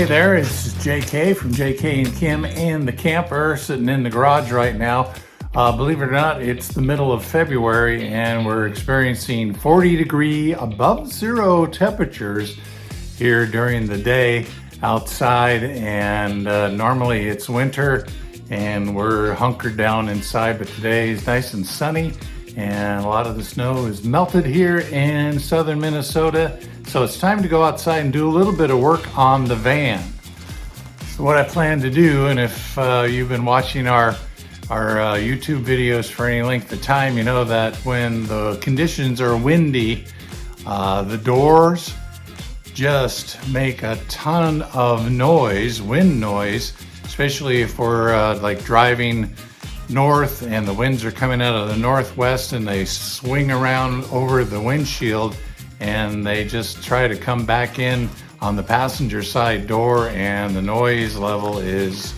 Hey there, it's JK from JK and Kim and the camper sitting in the garage right now. Believe it or not, it's the middle of February and we're experiencing 40-degree above zero temperatures here during the day outside, and normally it's winter and we're hunkered down inside, but today is nice and sunny and a lot of the snow is melted here in southern Minnesota. So it's time to go outside and do a little bit of work on the van. So what I plan to do, and if you've been watching our YouTube videos for any length of time, you know that when the conditions are windy, the doors just make a ton of noise, wind noise, especially if we're like driving north and the winds are coming out of the northwest and they swing around over the windshield and they just try to come back in on the passenger side door, and the noise level is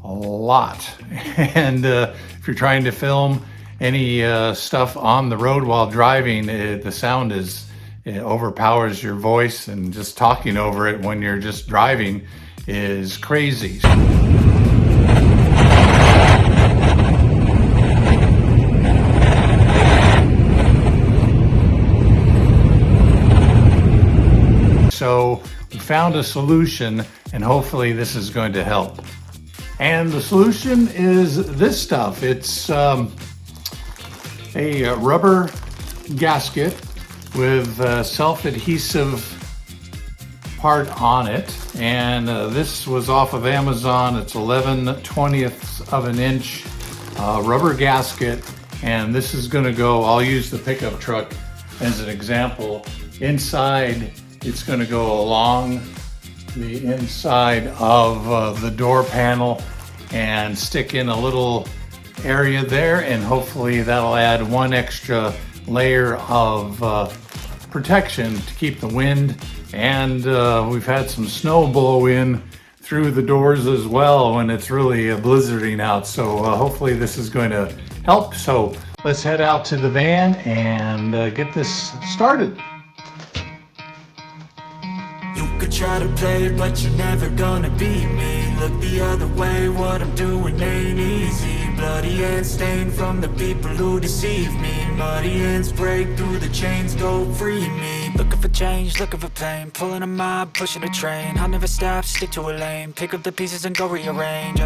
a lot. And if you're trying to film any stuff on the road while driving, the sound it overpowers your voice, and just talking over it when you're just driving is crazy. So we found a solution, and hopefully this is going to help. And the solution is this stuff. It's a rubber gasket with a self-adhesive part on it. And this was off of Amazon. It's 11/20ths of an inch rubber gasket. And this is gonna go, I'll use the pickup truck as an example. Inside, it's going to go along the inside of the door panel and stick in a little area there, and hopefully that'll add one extra layer of protection to keep the wind. And we've had some snow blow in through the doors as well when it's really blizzarding out. So hopefully this is going to help. So let's head out to the van and get this started. Try to play, but you're never gonna beat me. Look the other way, what I'm doing ain't easy. Bloody hands stained from the people who deceive me. Muddy hands break through the chains, go free me. Looking for change, looking for pain, pulling a mob, pushing a train. I'll never stop, stick to a lane, pick up the pieces and go rearrange.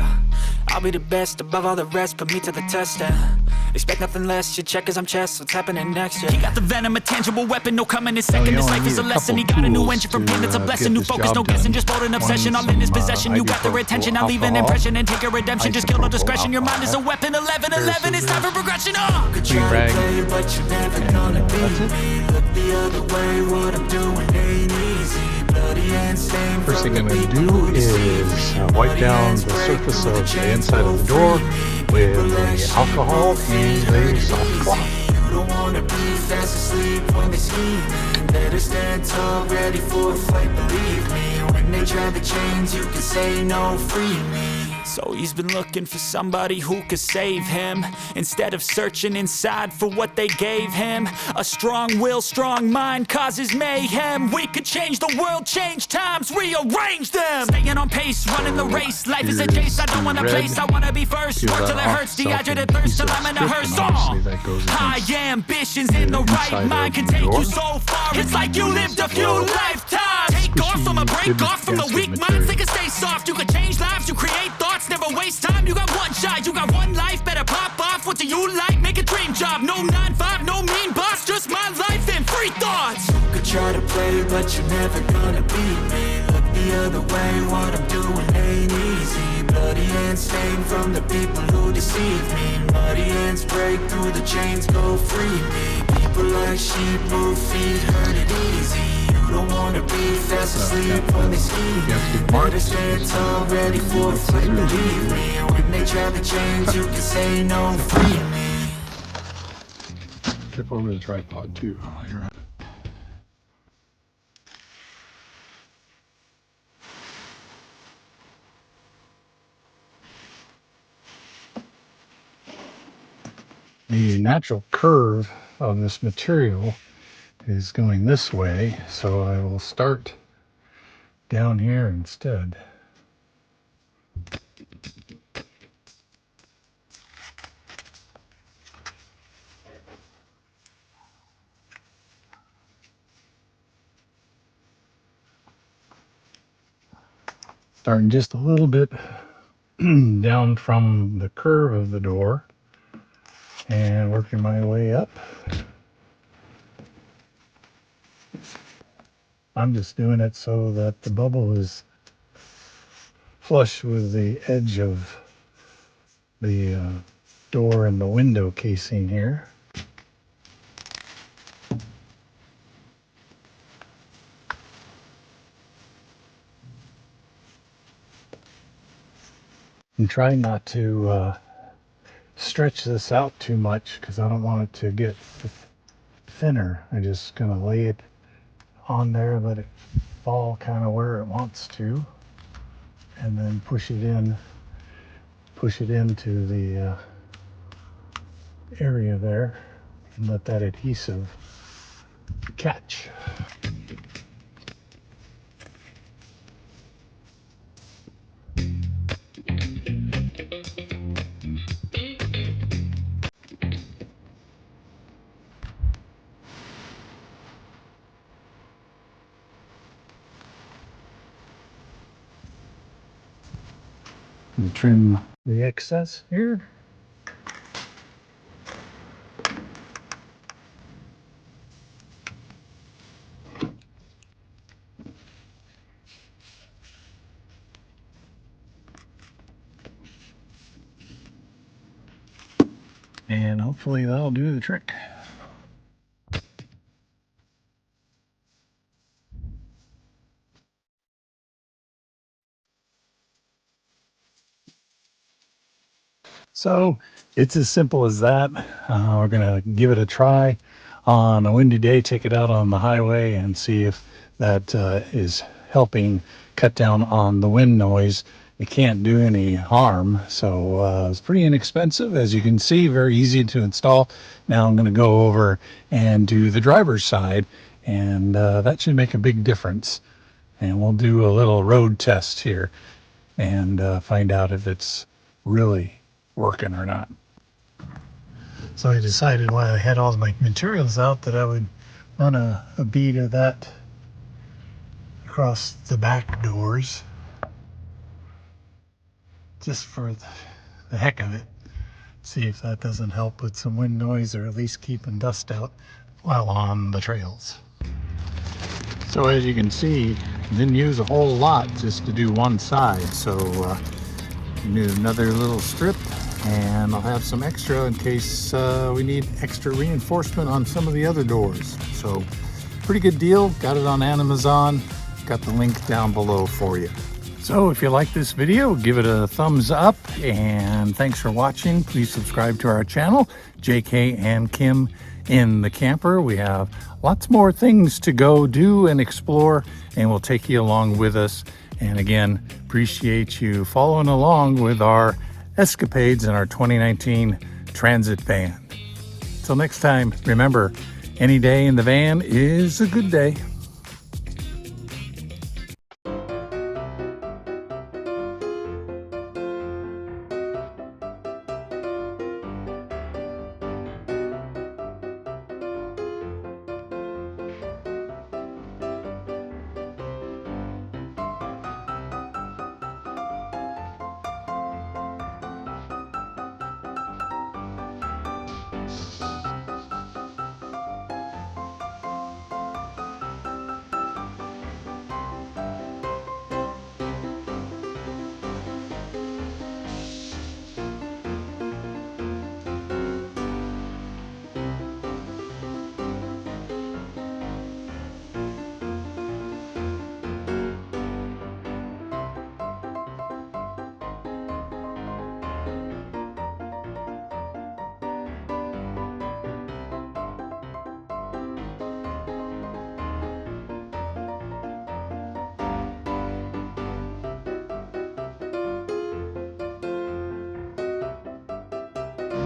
I'll be the best above all the rest, put me to the test and expect nothing less, your check as I'm chess, what's happening next, yeah. He got the venom, a tangible weapon, no coming in second. This life is a lesson, he got a new engine from him, it's a blessing. New focus, no guessing, just bold and obsession, all in his possession. You got their attention, I'll leave an impression and take your redemption. Just kill no discretion, your mind is a weapon. 11/11, it's time for progression. Could try to play, but you're never gonna beat me. Look the other way, what I'm doing ain't easy. First thing I'm going to do is wipe down the surface of the inside of the door with alcohol and a soft cloth. You don't want to be fast asleep when they scheme. Better stand tall, ready for a fight, believe me. When they try the chains, you can say no, free me. So he's been looking for somebody who could save him, instead of searching inside for what they gave him. A strong will, strong mind causes mayhem. We could change the world, change times, rearrange them. Staying on pace, running the race. Life is a chase, I don't want to place. I want to be first, work till it hurts. Dehydrated thirst till I'm in a hearse. High ambitions in the right mind can take you so far. It's like you lived a few lifetimes. Take off from a break off from the weak minds. They can stay soft, you can change lives, you create thoughts. Never waste time, you got one shot, you got one life. Better pop off, what do you like? Make a dream job, no 9-5, no mean boss. Just my life and free thoughts. You could try to play, but you're never gonna beat me. Look the other way, what I'm doing ain't easy. Bloody hands stained from the people who deceive me. Muddy hands break through the chains, go free me. People like sheep move feet, hurt it easy. You don't wanna be fast asleep when they scheme. Better stand tall, ready for a fight, believe me. When they try the chains, you can say no, free me. Tip over the tripod too. Oh, you're right. The natural curve of this material is going this way, so I will start down here instead. Starting just a little bit down from the curve of the door and working my way up. I'm just doing it so that the bubble is flush with the edge of the door and the window casing here. And try not to stretch this out too much because I don't want it to get thinner. I'm just going to lay it on there, let it fall kind of where it wants to, and then push it into the area there and let that adhesive catch. And trim the excess here. And hopefully that'll do the trick. So it's as simple as that. We're gonna give it a try on a windy day, take it out on the highway and see if that is helping cut down on the wind noise. It can't do any harm, so it's pretty inexpensive, as you can see, very easy to install. Now I'm gonna go over and do the driver's side, and that should make a big difference. And we'll do a little road test here and find out if it's really working or not. So I decided while I had all my materials out that I would run a bead of that across the back doors just for the heck of it. See if that doesn't help with some wind noise, or at least keeping dust out while on the trails. So as you can see, didn't use a whole lot just to do one side, so do another little strip, and I'll have some extra in case we need extra reinforcement on some of the other doors. So pretty good deal. Got it on Amazon. Got the link down below for you. So if you like this video, give it a thumbs up, and thanks for watching. Please subscribe to our channel, JK and Kim in the Camper. We have lots more things to go do and explore, and we'll take you along with us. And again, appreciate you following along with our escapades in our 2019 Transit van. Till next time, remember, any day in the van is a good day.